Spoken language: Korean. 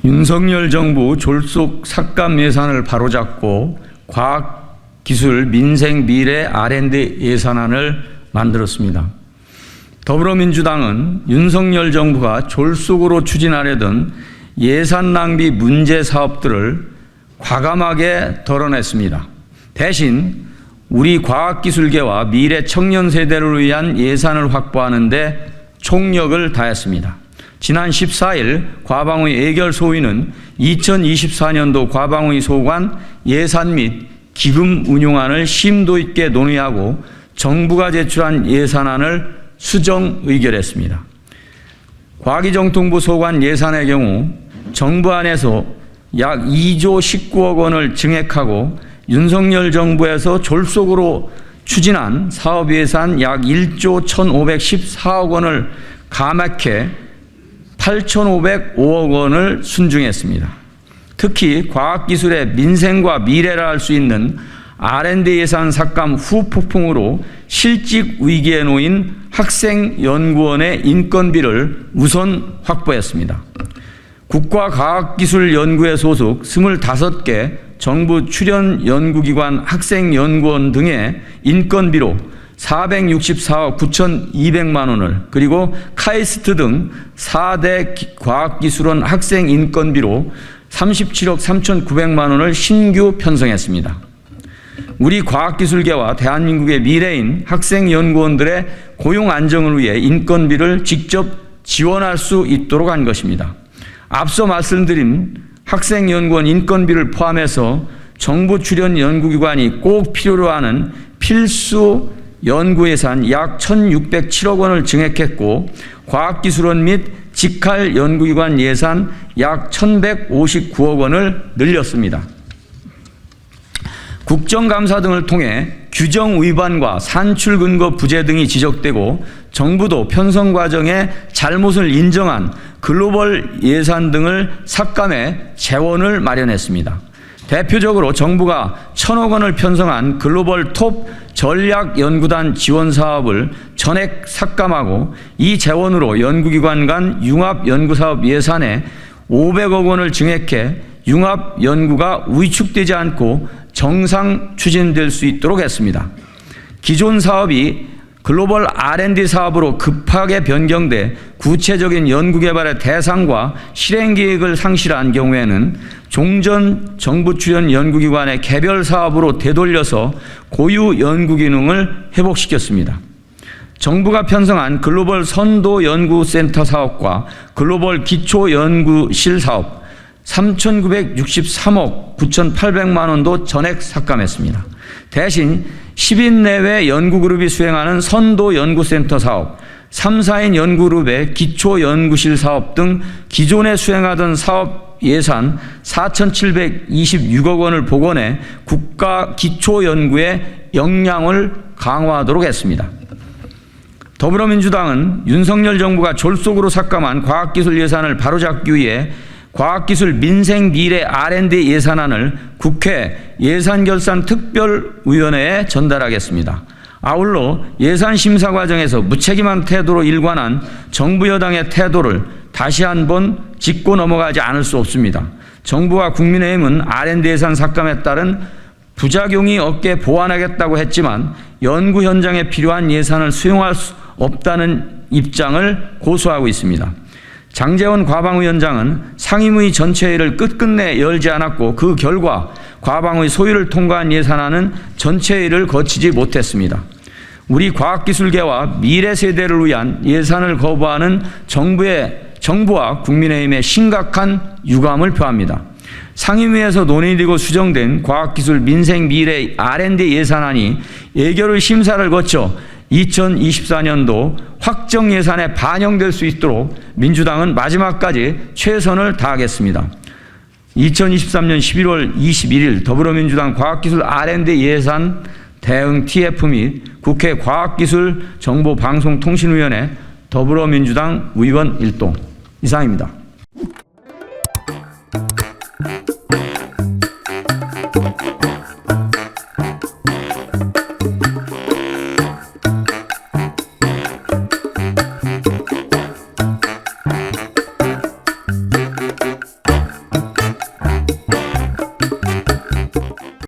윤석열 정부 졸속 삭감 예산을 바로잡고 과학, 기술, 민생, 미래 R&D 예산안을 만들었습니다. 더불어민주당은 윤석열 정부가 졸속으로 추진하려던 예산 낭비 문제 사업들을 과감하게 덜어냈습니다. 대신 우리 과학기술계와 미래 청년 세대를 위한 예산을 확보하는 데 총력을 다했습니다. 지난 14일 과방위 예결소위는 2024년도 과방위 소관 예산 및 기금 운용안을 심도 있게 논의하고 정부가 제출한 예산안을 수정 의결했습니다. 과기정통부 소관 예산의 경우 정부 안에서 약 2조 19억 원을 증액하고 윤석열 정부에서 졸속으로 추진한 사업 예산 약 1조 1,514억 원을 감액해 8,505억 원을 순증했습니다. 특히 과학기술의 민생과 미래를 할 수 있는 R&D 예산 삭감 후폭풍으로 실직 위기에 놓인 학생연구원의 인건비를 우선 확보했습니다. 국가과학기술연구회 소속 25개 정부 출연 연구기관 학생연구원 등의 인건비로 464억 9,200만 원을, 그리고 카이스트 등 4대 과학기술원 학생 인건비로 37억 3,900만 원을 신규 편성했습니다. 우리 과학기술계와 대한민국의 미래인 학생연구원들의 고용 안정을 위해 인건비를 직접 지원할 수 있도록 한 것입니다. 앞서 말씀드린 학생연구원 인건비를 포함해서 정부 출연 연구기관이 꼭 필요로 하는 필수 연구예산 약 1,607억 원을 증액했고, 과학기술원 및 직할 연구기관 예산 약 1,159억 원을 늘렸습니다. 국정감사 등을 통해 규정 위반과 산출 근거 부재 등이 지적되고 정부도 편성 과정에 잘못을 인정한 글로벌 예산 등을 삭감해 재원을 마련했습니다. 대표적으로 정부가 1,000억 원을 편성한 글로벌 톱 전략연구단 지원 사업을 전액 삭감하고 이 재원으로 연구기관 간 융합연구사업 예산에 500억 원을 증액해 융합연구가 위축되지 않고 정상 추진될 수 있도록 했습니다. 기존 사업이 글로벌 R&D 사업으로 급하게 변경돼 구체적인 연구개발의 대상과 실행계획을 상실한 경우에는 종전 정부 출연 연구기관의 개별 사업으로 되돌려서 고유 연구 기능을 회복시켰습니다. 정부가 편성한 글로벌 선도 연구센터 사업과 글로벌 기초연구실 사업 3,963억 9,800만 원도 전액 삭감했습니다. 대신 10인 내외 연구그룹이 수행하는 선도 연구센터 사업, 3, 4인 연구그룹의 기초연구실 사업 등 기존에 수행하던 사업 예산 4,726억 원을 복원해 국가 기초연구의 역량을 강화하도록 했습니다. 더불어민주당은 윤석열 정부가 졸속으로 삭감한 과학기술 예산을 바로잡기 위해 과학기술 민생 미래 R&D 예산안을 국회 예산결산특별위원회에 전달하겠습니다. 아울러 예산심사 과정에서 무책임한 태도로 일관한 정부 여당의 태도를 다시 한번 짚고 넘어가지 않을 수 없습니다. 정부와 국민의힘은 R&D 예산 삭감에 따른 부작용이 없게 보완하겠다고 했지만 연구 현장에 필요한 예산을 수용할 수 없다는 입장을 고수하고 있습니다. 장제원 과방위원장은 상임위 전체회의를 끝끝내 열지 않았고 그 결과 과방위 소위를 통과한 예산안은 전체회의를 거치지 못했습니다. 우리 과학기술계와 미래 세대를 위한 예산을 거부하는 정부와 국민의힘의 심각한 유감을 표합니다. 상임위에서 논의되고 수정된 과학기술 민생 미래 R&D 예산안이 예결위 심사를 거쳐 2024년도 확정 예산에 반영될 수 있도록 민주당은 마지막까지 최선을 다하겠습니다. 2023년 11월 21일 더불어민주당 과학기술 R&D 예산 대응 TF 및 국회 과학기술정보방송통신위원회 더불어민주당 의원 일동 이상입니다.